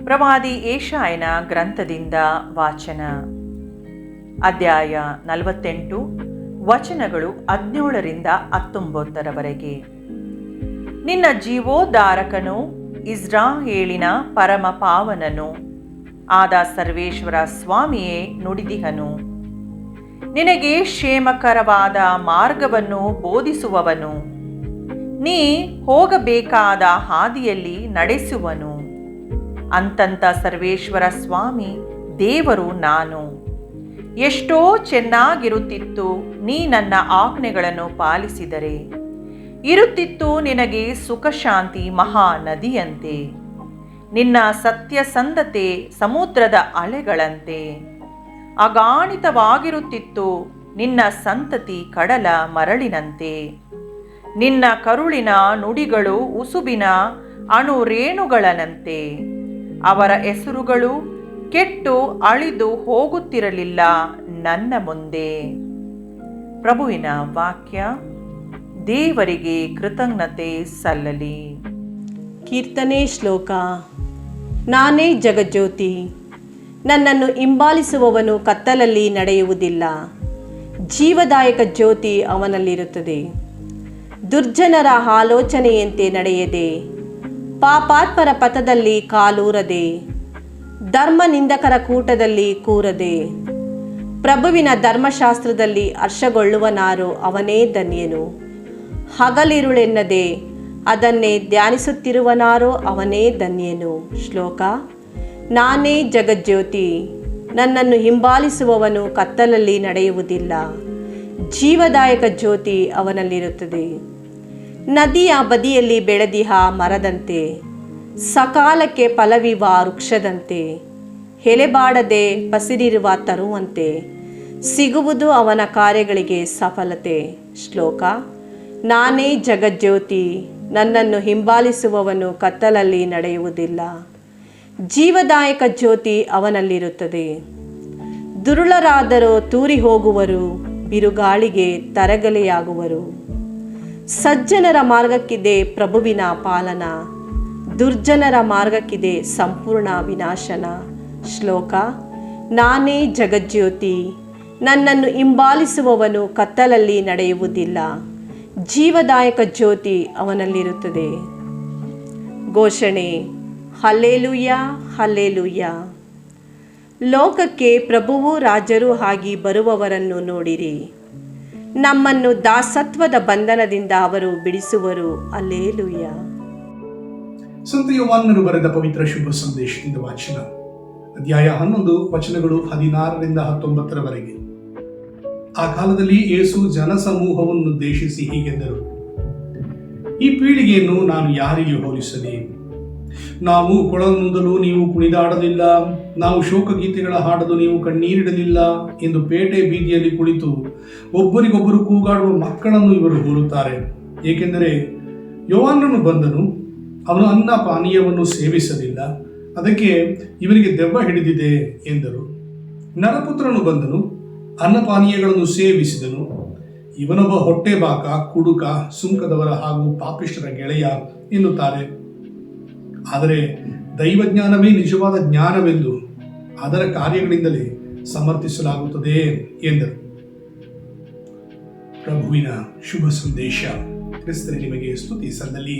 ಪ್ರವಾದಿ ಏಷಾಯನ ಗ್ರಂಥದಿಂದ ವಾಚನ. ಅಧ್ಯಾಯ 48, ವಚನಗಳು 17ರಿಂದ 19ರವರೆಗೆ. ನಿನ್ನ ಜೀವೋದ್ಧಾರಕನು, ಇಸ್ರಾಯೇಲಿನ ಪರಮ ಪಾವನನು ಆದ ಸರ್ವೇಶ್ವರ ಸ್ವಾಮಿಯೇ ನುಡಿದಿಹನು. ನಿನಗೆ ಕ್ಷೇಮಕರವಾದ ಮಾರ್ಗವನ್ನು ಬೋಧಿಸುವವನು, ನೀ ಹೋಗಬೇಕಾದ ಹಾದಿಯಲ್ಲಿ ನಡೆಸುವನು. ಅಂತಂತ ಸರ್ವೇಶ್ವರ ಸ್ವಾಮಿ ದೇವರು ನಾನು. ಎಷ್ಟೋ ಚೆನ್ನಾಗಿರುತ್ತಿತ್ತು ನೀ ನನ್ನ ಆಜ್ಞೆಗಳನ್ನು ಪಾಲಿಸಿದರೆ. ಇರುತ್ತಿತ್ತು ನಿನಗೆ ಸುಖ ಶಾಂತಿ ಮಹಾ ನದಿಯಂತೆ. ನಿನ್ನ ಸತ್ಯಸಂಧತೆ ಸಮುದ್ರದ ಅಲೆಗಳಂತೆ. ಅಗಾಣಿತವಾಗಿರುತ್ತಿತ್ತು ನಿನ್ನ ಸಂತತಿ ಕಡಲ ಮರಳಿನಂತೆ. ನಿನ್ನ ಕರುಳಿನ ನುಡಿಗಳು ಉಸುಬಿನ ಅಣುರೇಣುಗಳಂತೆ. ಅವರ ಹೆಸರುಗಳು ಕೆಟ್ಟು ಅಳಿದು ಹೋಗುತ್ತಿರಲಿಲ್ಲ ನನ್ನ ಮುಂದೆ. ಪ್ರಭುವಿನ ವಾಕ್ಯ. ದೇವರಿಗೆ ಕೃತಜ್ಞತೆ ಸಲ್ಲಲಿ. ಕೀರ್ತನೆ ಶ್ಲೋಕ. ನಾನೇ ಜಗಜ್ಯೋತಿ, ನನ್ನನ್ನು ಹಿಂಬಾಲಿಸುವವನು ಕತ್ತಲಲ್ಲಿ ನಡೆಯುವುದಿಲ್ಲ. ಜೀವದಾಯಕ ಜ್ಯೋತಿ ಅವನಲ್ಲಿರುತ್ತದೆ. ದುರ್ಜನರ ಆಲೋಚನೆಯಂತೆ ನಡೆಯದೆ, ಪಾಪಾತ್ಮರ ಪಥದಲ್ಲಿ ಕಾಲೂರದೆ, ಧರ್ಮ ನಿಂದಕರ ಕೂಟದಲ್ಲಿ ಕೂರದೆ, ಪ್ರಭುವಿನ ಧರ್ಮಶಾಸ್ತ್ರದಲ್ಲಿ ಹರ್ಷಗೊಳ್ಳುವನಾರು ಅವನೇ ಧನ್ಯನು. ಹಗಲಿರುಳೆನ್ನದೆ ಅದನ್ನೇ ಧ್ಯಾನಿಸುತ್ತಿರುವನಾರೋ ಅವನೇ ಧನ್ಯನು. ಶ್ಲೋಕ. ನಾನೇ ಜಗಜ್ಯೋತಿ, ನನ್ನನ್ನು ಹಿಂಬಾಲಿಸುವವನು ಕತ್ತಲಲ್ಲಿ ನಡೆಯುವುದಿಲ್ಲ. ಜೀವದಾಯಕ ಜ್ಯೋತಿ ಅವನಲ್ಲಿರುತ್ತದೆ. ನದಿಯ ಬದಿಯಲ್ಲಿ ಬೆಳೆದಿಹ ಮರದಂತೆ, ಸಕಾಲಕ್ಕೆ ಫಲವಿವ ವೃಕ್ಷದಂತೆ, ಎಲೆಬಾಡದೆ ಪಸಿರಿರುವ ತರುವಂತೆ ಸಿಗುವುದು ಅವನ ಕಾರ್ಯಗಳಿಗೆ ಸಫಲತೆ. ಶ್ಲೋಕ. ನಾನೇ ಜಗಜ್ಯೋತಿ, ನನ್ನನ್ನು ಹಿಂಬಾಲಿಸುವವನು ಕತ್ತಲಲ್ಲಿ ನಡೆಯುವುದಿಲ್ಲ. ಜೀವದಾಯಕ ಜ್ಯೋತಿ ಅವನಲ್ಲಿರುತ್ತದೆ. ದುರುಳರಾದರೂ ತೂರಿ ಹೋಗುವರು, ಬಿರುಗಾಳಿಗೆ ತರಗಲೆಯಾಗುವರು. ಸಜ್ಜನರ ಮಾರ್ಗಕ್ಕಿದೆ ಪ್ರಭುವಿನ ಪಾಲನ, ದುರ್ಜನರ ಮಾರ್ಗಕ್ಕಿದೆ ಸಂಪೂರ್ಣ ವಿನಾಶನ. ಶ್ಲೋಕ. ನಾನೇ ಜಗಜ್ಯೋತಿ, ನನ್ನನ್ನು ಹಿಂಬಾಲಿಸುವವನು ಕತ್ತಲಲ್ಲಿ ನಡೆಯುವುದಿಲ್ಲ. ಜೀವದಾಯಕ ಜ್ಯೋತಿ ಅವನಲ್ಲಿರುತ್ತದೆ. ಘೋಷಣೆ. Hallelujah, hallelujah. ಲೋಕಕ್ಕೆ ಪ್ರಭುವೂ ರಾಜರೂ ಆಗಿ ಬರುವವರನ್ನು ನೋಡಿರಿ. ನಮ್ಮನ್ನು ದಾಸತ್ವದ ಬಂಧನದಿಂದ ಅವರು ಬಿಡಿಸುವರು. ಹಲ್ಲೆಲೂಯ. ಸಂತ ಯೋಹಾನನು ಬರೆದ ಪವಿತ್ರ ಶುಭ ಸಂದೇಶದಿಂದ ವಾಚನ. ಅಧ್ಯಾಯ 11, ವಚನಗಳು 16ರಿಂದ 19ರವರೆಗೆ. ಆ ಕಾಲದಲ್ಲಿ ಯೇಸು ಜನಸಮೂಹವನ್ನು ಉದ್ದೇಶಿಸಿ ಹೀಗೆಂದರು, ಈ ಪೀಳಿಗೆಯನ್ನು ನಾನು ಯಾರಿಗೆ ಹೋಲಿಸಲಿ? ನಾವು ಕೊಳಲುದಲು ನೀವು ಕುಣಿದಾಡಲಿಲ್ಲ, ನಾವು ಶೋಕಗೀತೆಗಳ ಹಾಡಲು ನೀವು ಕಣ್ಣೀರಿಡಲಿಲ್ಲ ಎಂದು ಪೇಟೆ ಬೀದಿಯಲ್ಲಿ ಕುಳಿತು ಒಬ್ಬರಿಗೊಬ್ಬರು ಕೂಗಾಡುವ ಮಕ್ಕಳನ್ನು ಇವರು ಹೋಲುತ್ತಾರೆ. ಏಕೆಂದರೆ ಯೋಹಾನನು ಬಂದನು, ಅವನು ಅನ್ನ ಪಾನೀಯವನ್ನು ಸೇವಿಸಲಿಲ್ಲ, ಅದಕ್ಕೆ ಇವನಿಗೆ ದೆವ್ವ ಹಿಡಿದಿದೆ ಎಂದರು. ನರಪುತ್ರನು ಬಂದನು, ಅನ್ನ ಪಾನೀಯಗಳನ್ನು ಸೇವಿಸಿದನು, ಇವನೊಬ್ಬ ಹೊಟ್ಟೆಬಾಕ, ಕುಡುಕ, ಸುಂಕದವರ ಹಾಗೂ ಪಾಪಿಷ್ಠರ ಗೆಳೆಯ ಎನ್ನುತ್ತಾರೆ. ಆದರೆ ದೈವಜ್ಞಾನವೇ ನಿಜವಾದ ಜ್ಞಾನವೆಂದು ಅದರ ಕಾರ್ಯಗಳಿಂದಲೇ ಸಮರ್ಥಿಸಲಾಗುತ್ತದೆ ಎಂದರು. ಪ್ರಭುವಿನ ಶುಭ ಸಂದೇಶ. ಕ್ರಿಸ್ತನೇ ನಿಮಗೆ ಸ್ತುತಿ ಸಲ್ಲಲಿ.